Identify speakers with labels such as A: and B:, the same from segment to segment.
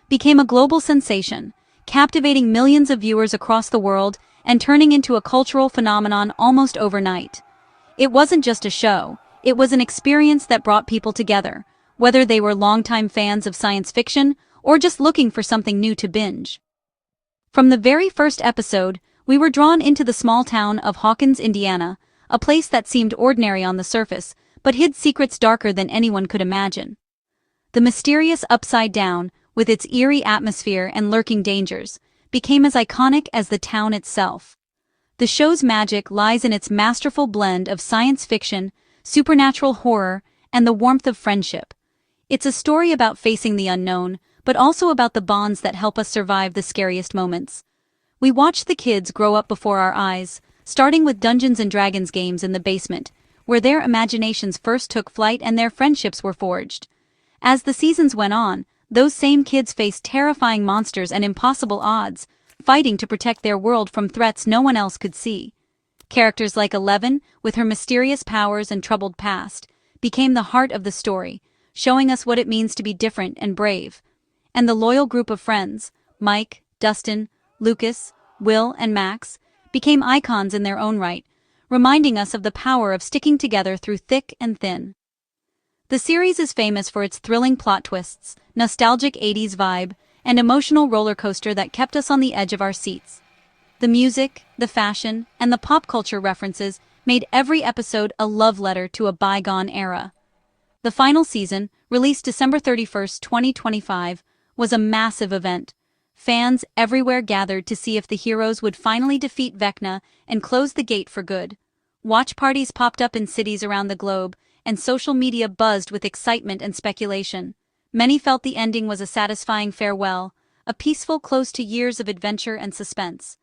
A: became a global sensation, captivating millions of viewers across the world and turning into a cultural phenomenon almost overnight. It wasn't just a show, it was an experience that brought people together, whether they were longtime fans of science fiction or just looking for something new to binge. From the very first episode, we were drawn into the small town of Hawkins, Indiana, a place that seemed ordinary on the surface, but hid secrets darker than anyone could imagine. The mysterious Upside Down, with its eerie atmosphere and lurking dangers, became as iconic as the town itself. The show's magic lies in its masterful blend of science fiction, supernatural horror, and the warmth of friendship. It's a story about facing the unknown, but also about the bonds that help us survive the scariest moments. We watched the kids grow up before our eyes, starting with Dungeons & Dragons games in the basement, where their imaginations first took flight and their friendships were forged. As the seasons went on, those same kids faced terrifying monsters and impossible odds, fighting to protect their world from threats no one else could see. Characters like Eleven, with her mysterious powers and troubled past, became the heart of the story, showing us what it means to be different and brave. And the loyal group of friends, Mike, Dustin, Lucas, Will, and Max, became icons in their own right, reminding us of the power of sticking together through thick and thin. The series is famous for its thrilling plot twists, nostalgic 80s vibe, and emotional roller coaster that kept us on the edge of our seats. The music, the fashion, and the pop culture references made every episode a love letter to a bygone era. The final season, released December 31st, 2025, was a massive event. Fans everywhere gathered to see if the heroes would finally defeat Vecna and close the gate for good. Watch parties popped up in cities around the globe, and social media buzzed with excitement and speculation. Many felt the ending was a satisfying farewell, a peaceful close to years of adventure and suspense.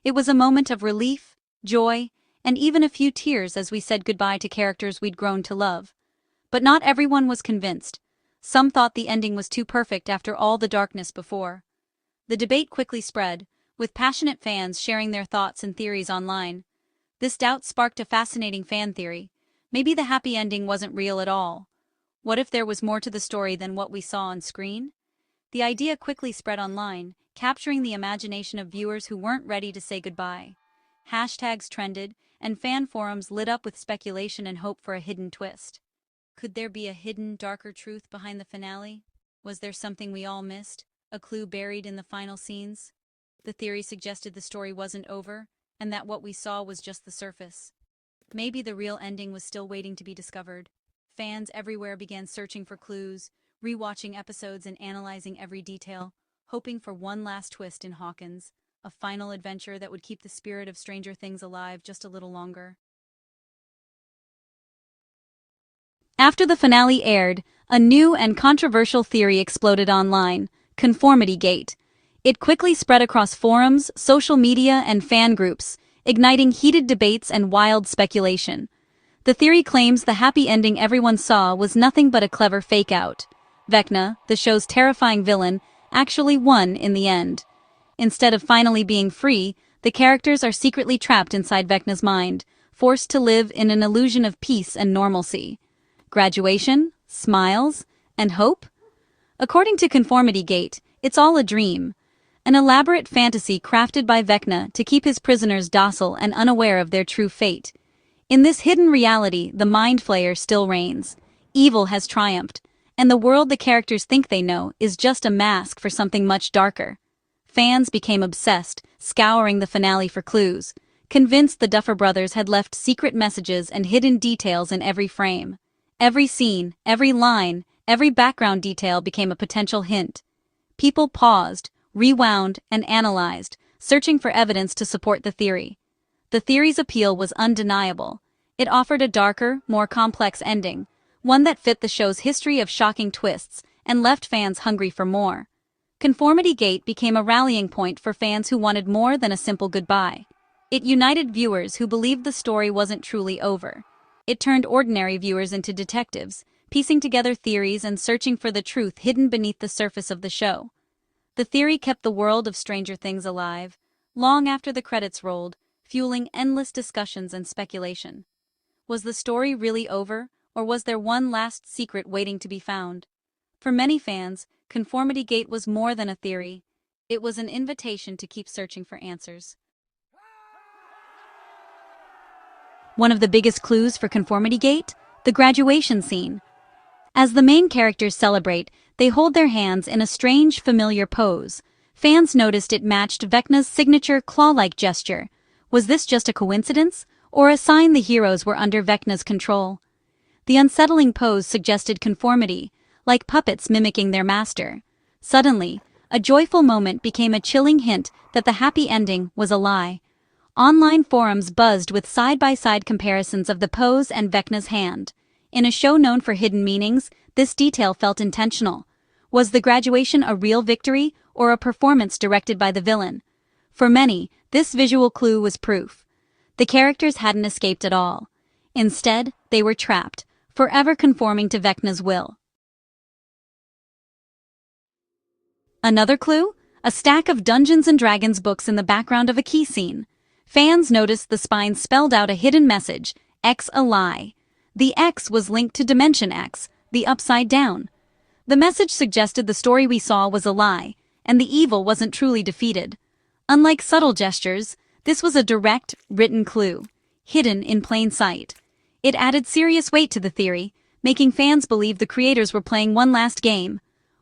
A: It was a moment of relief, joy, and even a few tears as we said goodbye to characters we'd grown to love. But not everyone was convinced. Some thought the ending was too perfect after all the darkness before. The debate quickly spread, with passionate fans sharing their thoughts and theories online. This doubt sparked a fascinating fan theory. Maybe the happy ending wasn't real at all. What if there was more to the story than what we saw on screen? The idea quickly spread online, capturing the imagination of viewers who weren't ready to say goodbye. Hashtags trended, and fan forums lit up with speculation and hope for a hidden twist. Could there be a hidden, darker truth behind the finale? Was there something we all missed? A clue buried in the final scenes? The theory suggested the story wasn't over, and that what we saw was just the surface. Maybe the real ending was still waiting to be discovered. Fans everywhere began searching for clues, rewatching episodes and analyzing every detail, hoping for one last twist in Hawkins, a final adventure that would keep the spirit of Stranger Things alive just a little longer. After the finale aired, a new and controversial theory exploded online: Conformity Gate. It quickly spread across forums, social media, and fan groups, igniting heated debates and wild speculation. The theory claims the happy ending everyone saw was nothing but a clever fake-out. Vecna, the show's terrifying villain, actually won in the end. Instead of finally being free, the characters are secretly trapped inside Vecna's mind, forced to live in an illusion of peace and normalcy. Graduation, smiles, and hope? According to Conformity Gate, it's all a dream. An elaborate fantasy crafted by Vecna to keep his prisoners docile and unaware of their true fate. In this hidden reality, the Mind Flayer still reigns. Evil has triumphed, and the world the characters think they know is just a mask for something much darker. Fans became obsessed, scouring the finale for clues, convinced the Duffer Brothers had left secret messages and hidden details in every frame. Every scene, every line, every background detail became a potential hint. People paused, rewound, and analyzed, searching for evidence to support the theory. The theory's appeal was undeniable. It offered a darker, more complex ending, one that fit the show's history of shocking twists and left fans hungry for more. Conformity Gate became a rallying point for fans who wanted more than a simple goodbye. It united viewers who believed the story wasn't truly over. It turned ordinary viewers into detectives, piecing together theories and searching for the truth hidden beneath the surface of the show. The theory kept the world of Stranger Things alive, long after the credits rolled, fueling endless discussions and speculation. Was the story really over, or was there one last secret waiting to be found? For many fans, Conformity Gate was more than a theory. It was an invitation to keep searching for answers. One of the biggest clues for Conformity Gate? The graduation scene. As the main characters celebrate, they hold their hands in a strange, familiar pose. Fans noticed it matched Vecna's signature claw-like gesture. Was this just a coincidence, or a sign the heroes were under Vecna's control? The unsettling pose suggested conformity, like puppets mimicking their master. Suddenly, a joyful moment became a chilling hint that the happy ending was a lie. Online forums buzzed with side-by-side comparisons of the pose and Vecna's hand. In a show known for hidden meanings, this detail felt intentional. Was the graduation a real victory or a performance directed by the villain? For many, this visual clue was proof. The characters hadn't escaped at all. Instead, they were trapped, forever conforming to Vecna's will. Another clue? A stack of Dungeons & Dragons books in the background of a key scene. Fans noticed the spine spelled out a hidden message, X a lie. The X was linked to Dimension X, the upside down. The message suggested the story we saw was a lie, and the evil wasn't truly defeated. Unlike subtle gestures, this was a direct, written clue, hidden in plain sight. It added serious weight to the theory, making fans believe the creators were playing one last game.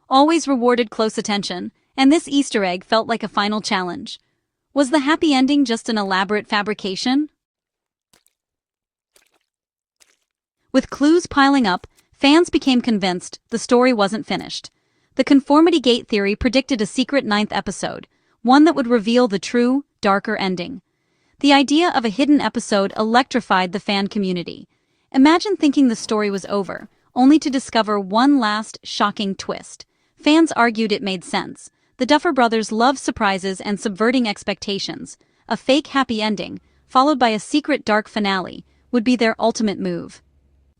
A: Always rewarded close attention, and this Easter egg felt like a final challenge. Was the happy ending just an elaborate fabrication? With clues piling up, fans became convinced the story wasn't finished. The Conformity Gate theory predicted a secret 9th episode, one that would reveal the true, darker ending. The idea of a hidden episode electrified the fan community. Imagine thinking the story was over, only to discover one last, shocking twist. Fans argued it made sense. The Duffer Brothers loved surprises and subverting expectations. A fake happy ending, followed by a secret dark finale, would be their ultimate move.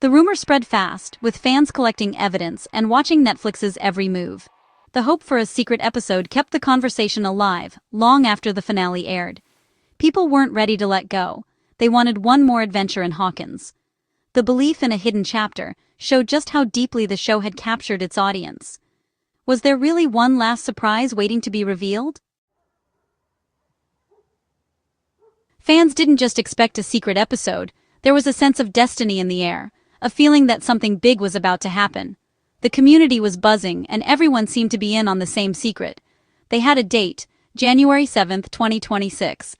A: The rumor spread fast, with fans collecting evidence and watching Netflix's every move. The hope for a secret episode kept the conversation alive long after the finale aired. People weren't ready to let go. They wanted one more adventure in Hawkins. The belief in a hidden chapter showed just how deeply the show had captured its audience. Was there really one last surprise waiting to be revealed? Fans didn't just expect a secret episode. There was a sense of destiny in the air, a feeling that something big was about to happen. The community was buzzing, and everyone seemed to be in on the same secret. They had a date, January 7th, 2026.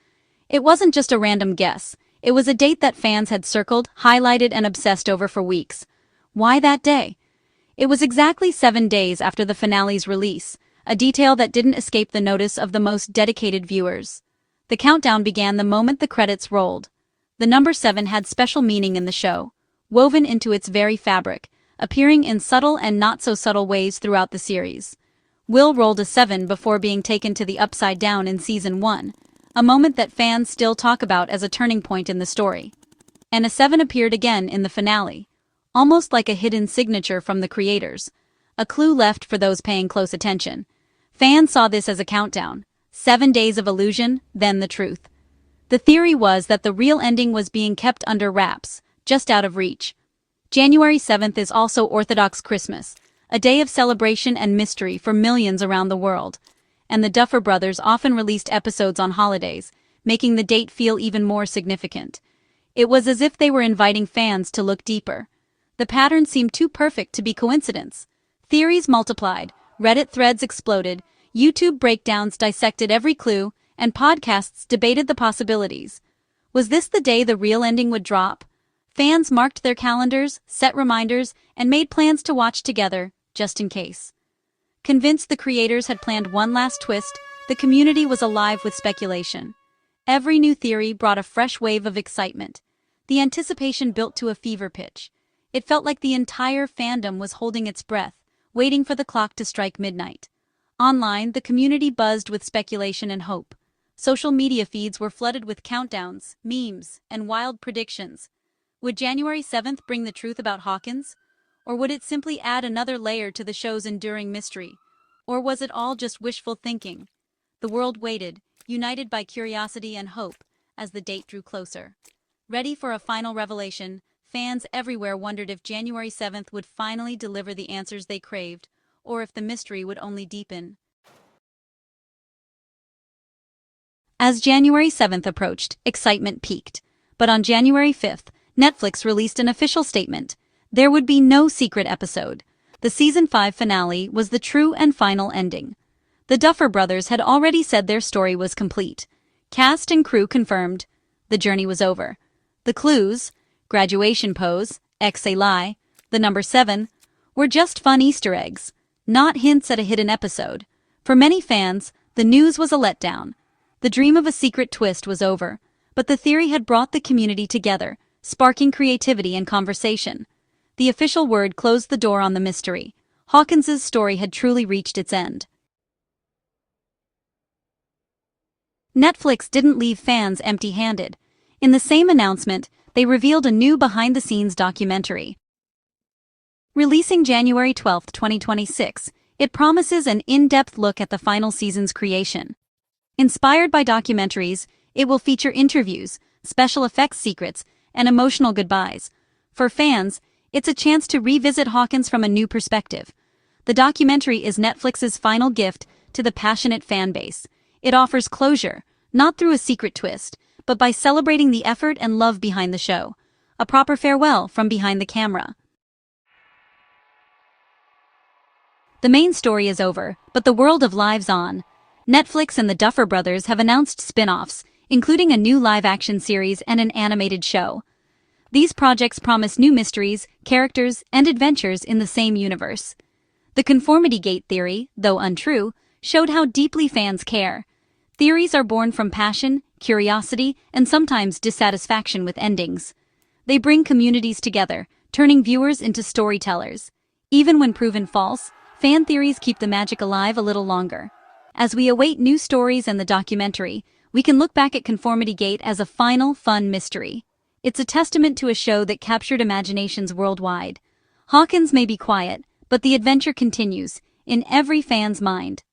A: It wasn't just a random guess. It was a date that fans had circled, highlighted, and obsessed over for weeks. Why that day? It was exactly 7 days after the finale's release, a detail that didn't escape the notice of the most dedicated viewers. The countdown began the moment the credits rolled. The number 7 had special meaning in the show, woven into its very fabric, appearing in subtle and not-so-subtle ways throughout the series. Will rolled a 7 before being taken to the Upside Down in Season 1, a moment that fans still talk about as a turning point in the story. And a 7 appeared again in the finale, almost like a hidden signature from the creators, a clue left for those paying close attention. Fans saw this as a countdown, 7 days of illusion, then the truth. The theory was that the real ending was being kept under wraps, just out of reach. January 7th is also Orthodox Christmas, a day of celebration and mystery for millions around the world. And the Duffer Brothers often released episodes on holidays, making the date feel even more significant. It was as if they were inviting fans to look deeper. The pattern seemed too perfect to be coincidence. Theories multiplied, Reddit threads exploded, YouTube breakdowns dissected every clue, and podcasts debated the possibilities. Was this the day the real ending would drop? Fans marked their calendars, set reminders, and made plans to watch together, just in case. Convinced the creators had planned one last twist, the community was alive with speculation. Every new theory brought a fresh wave of excitement. The anticipation built to a fever pitch. It felt like the entire fandom was holding its breath, waiting for the clock to strike midnight. Online, the community buzzed with speculation and hope. Social media feeds were flooded with countdowns, memes, and wild predictions. Would January 7th bring the truth about Hawkins? Or would it simply add another layer to the show's enduring mystery? Or was it all just wishful thinking? The world waited, united by curiosity and hope, as the date drew closer. Ready for a final revelation, fans everywhere wondered if January 7th would finally deliver the answers they craved, or if the mystery would only deepen. As January 7th approached, excitement peaked. But on January 5th, Netflix released an official statement. There would be no secret episode. The Season 5 finale was the true and final ending. The Duffer Brothers had already said their story was complete. Cast and crew confirmed. The journey was over. The clues, graduation pose, ex-a lie, the number 7, were just fun Easter eggs, not hints at a hidden episode. For many fans, the news was a letdown. The dream of a secret twist was over, but the theory had brought the community together, sparking creativity and conversation. The official word closed the door on the mystery. Hawkins's story had truly reached its end. Netflix didn't leave fans empty-handed. In the same announcement, they revealed a new behind-the-scenes documentary. Releasing January 12, 2026, it promises an in-depth look at the final season's creation. Inspired by documentaries, it will feature interviews, special effects secrets, and emotional goodbyes. For fans, it's a chance to revisit Hawkins from a new perspective. The documentary is Netflix's final gift to the passionate fan base. It offers closure, not through a secret twist, but by celebrating the effort and love behind the show. A proper farewell from behind the camera. The main story is over, but the world of lives on. Netflix and the Duffer Brothers have announced spin-offs, including a new live-action series and an animated show. These projects promise new mysteries, characters, and adventures in the same universe. The Conformity Gate theory, though untrue, showed how deeply fans care. Theories are born from passion, curiosity, and sometimes dissatisfaction with endings. They bring communities together, turning viewers into storytellers. Even when proven false, fan theories keep the magic alive a little longer. As we await new stories and the documentary, we can look back at Conformity Gate as a final, fun mystery. It's a testament to a show that captured imaginations worldwide. Hawkins may be quiet, but the adventure continues, in every fan's mind.